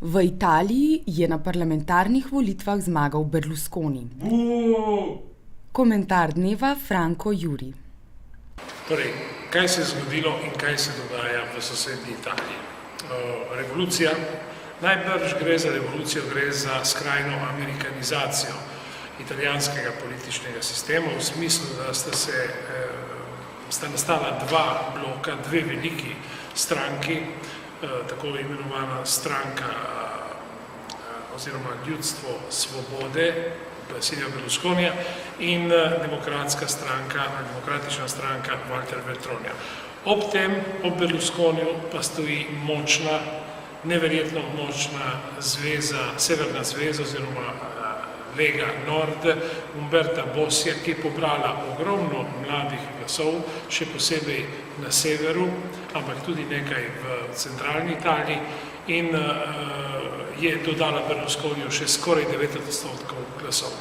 V Italiji je na parlamentarnih volitvah zmagal Berlusconi. Komentar dneva Franco Juri. Torej, kaj se je zgodilo in kaj se dogaja v sosednji Italiji? Revolucija. Najbrž gre za revolucijo, gre za skrajno amerikanizacijo italijanskega političnega sistema v smislu, da sta nastala dva bloka, dve veliki stranki, tako imenovana stranka oziroma ljudstvo svobode, Silvia Berlusconija, in demokratična stranka Walter Veltronija. Ob tem, ob Berlusconiju pa stoji močna, neverjetno močna zveza, severna zveza oziroma Lega Nord, Umberta Bossija, ki je pobrala ogromno mladih glasov, še posebej na severu, ampak tudi nekaj v centralni Italiji, in je dodala Berlusconiju še skoraj 9% glasov.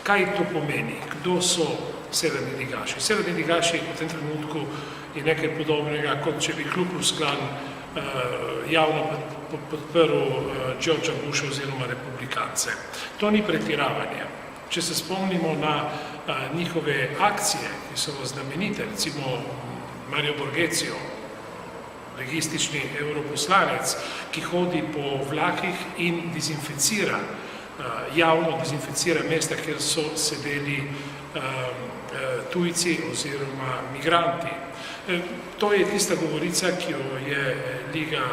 Kaj to pomeni? Kdo so severni digaši? Severni digaši v tem trenutku je nekaj podobnega, kot če bi Ku Klux Klan javno podprl Georgea Busha oziroma republikance. To ni pretiravanje. Če se spomnimo na njihove akcije, ki so znamenite, recimo Mario Borghezio, legistični evroposlanec, ki hodi po vlakih in dezinficira, javno dezinficira mesta, kjer so sedeli tujci oziroma migranti. To je tista govorica, ki jo je Liga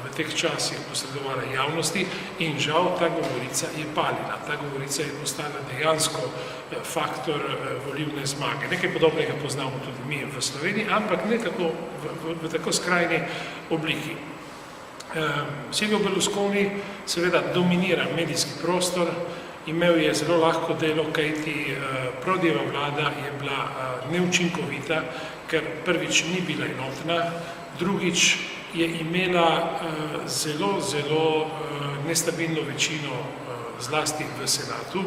v teh časih posredovala javnosti, in žal ta govorica je palila. Ta govorica je postala dejansko faktor volilne zmage. Nekaj podobnega poznamo tudi mi v Sloveniji, ampak ne tako, v tako skrajni obliki. Silvio Berlusconi seveda dominira medijski prostor, imel je zelo lahko delo, kajti Prodijeva vlada je bila neučinkovita, ker prvič ni bila enotna, drugič je imela zelo nestabilno večino zlasti v senatu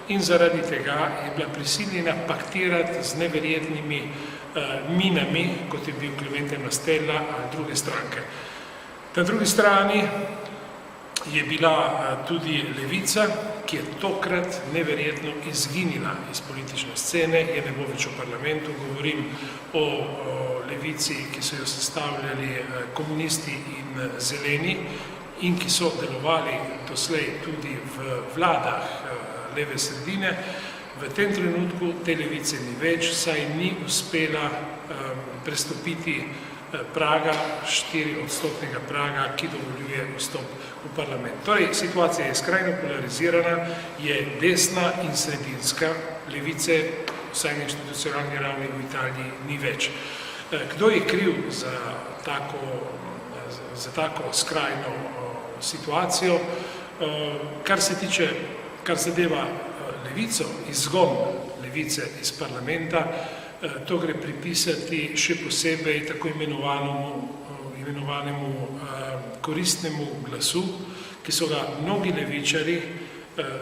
in zaradi tega je bila prisiljena paktirati z neverjetnimi minami, kot je bil Clemente Mastella ali druge stranke. Na drugi strani je bila tudi levica, ki je tokrat neverjetno izginila iz politične scene, je ne bo več v parlamentu, govorim o levici, ki so jo sestavljali komunisti in zeleni in ki so delovali doslej tudi v vladah leve sredine. V tem trenutku te levice ni več, saj ni uspela prestopiti praga, 4% praga, ki dovoljuje vstop v parlament. Torej, situacija je skrajno polarizirana, je desna in sredinska, levice, vsaj na institucionalni ravni v Italiji, ni več. Kdo je kriv za tako skrajno situacijo? Kar zadeva levico, izgon levice iz parlamenta, to gre pripisati še posebej tako imenovanemu koristnemu glasu, ki so ga mnogi levičari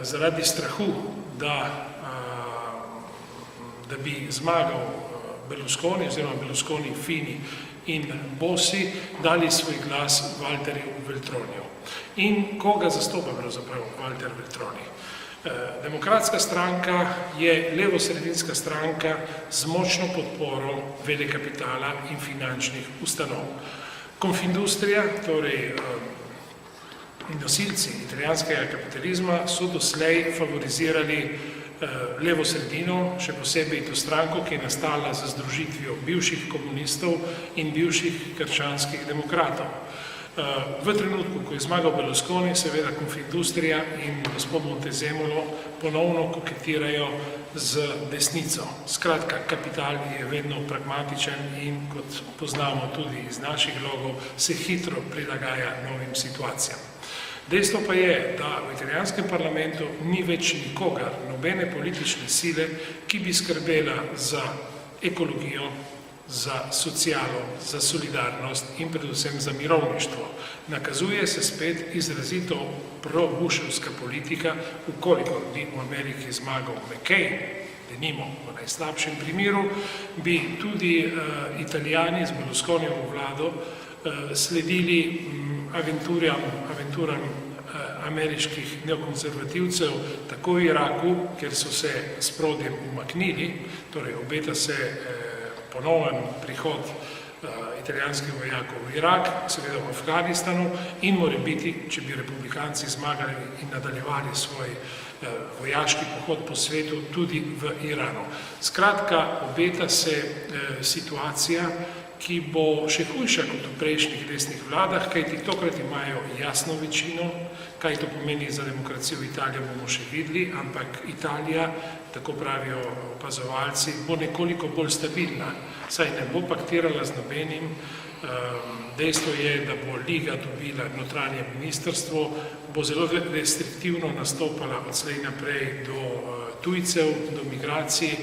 zaradi strahu, da bi zmagal Berlusconi oziroma Berlusconi, Fini in Bossi, dali svoj glas Walterju Veltroniju. In koga zastopa pravzaprav Walter Veltroni? Demokratska stranka je levosredinska stranka z močno podporo velekapitala in finančnih ustanov. Konfindustrija, torej nosilci italijanskega kapitalizma, so doslej favorizirali levo sredino, še posebej to stranko, ki je nastala z združitvijo bivših komunistov in bivših krščanskih demokratov. V trenutku, ko je zmagal Berlusconi, seveda Konfindustrija in gospod Montezemolo ponovno koketirajo z desnico. Skratka, kapital je vedno pragmatičen in, kot poznamo tudi iz naših logov, se hitro prilagaja novim situacijam. Dejstvo pa je, da v italijanskem parlamentu ni več nikogar, nobene politične sile, ki bi skrbela za ekologijo, za socialo, za solidarnost in predvsem za mirovništvo. Nakazuje se spet izrazito pro-buševska politika, ukoliko bi v Ameriki zmagal McCain, denimo v najslabšem primeru, bi tudi Italijani z Berlusconijevo vlado sledili aventuram ameriških neokonzervativcev, tako v Iraku, kjer so se sproti umaknili, torej obeta se ponoven prihod italijanskih vojakov v Irak, seveda v Afganistanu in morebiti, če bi republikanci zmagali in nadaljevali svoj vojaški pohod po svetu, tudi v Iranu. Skratka, obeta se situacija, ki bo še hujša kot v prejšnjih desnih vladah, kajti tokrat imajo jasno večino, kaj to pomeni za demokracijo v Italiji, bomo še videli, ampak Italija, tako pravijo opazovalci, bo nekoliko bolj stabilna, saj ne bo paktirala z nobenim. Dejstvo je, da bo Liga dobila notranje ministrstvo, bo zelo restriktivno nastopala odslej naprej do tujcev, do migracij,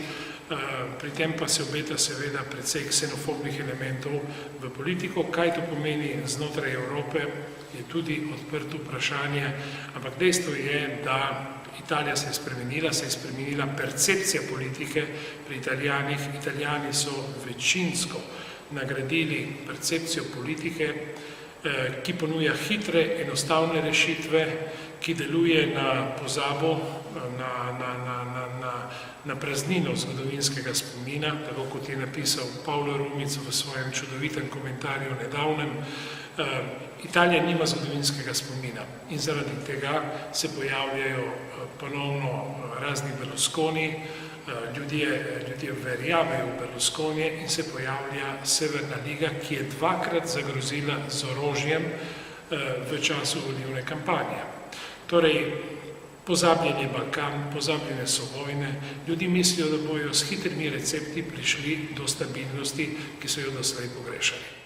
pri tem pa se obeta seveda precej ksenofobnih elementov v politiko. Kaj to pomeni znotraj Evrope, je tudi odprto vprašanje, ampak dejstvo je, da Italija se je spremenila percepcija politike pri Italijanih. Italijani so večinsko nagradili percepcijo politike, ki ponuja hitre, enostavne rešitve, ki deluje na pozabo, na praznino zgodovinskega spomina, tako kot je napisal Pavlo Rumic v svojem čudovitem komentarju nedavnem. Italija nima zgodovinskega spomina in zaradi tega se pojavljajo ponovno razni Berlusconi, ljudje verjamejo v Berlusconije in se pojavlja Severna liga, ki je dvakrat zagrozila z orožjem v času volilne kampanje. Torej, pozabljen je Balkan, pozabljene so vojne, ljudi mislijo, da bojo s hitrimi recepti prišli do stabilnosti, ki so jo doslej pogrešali.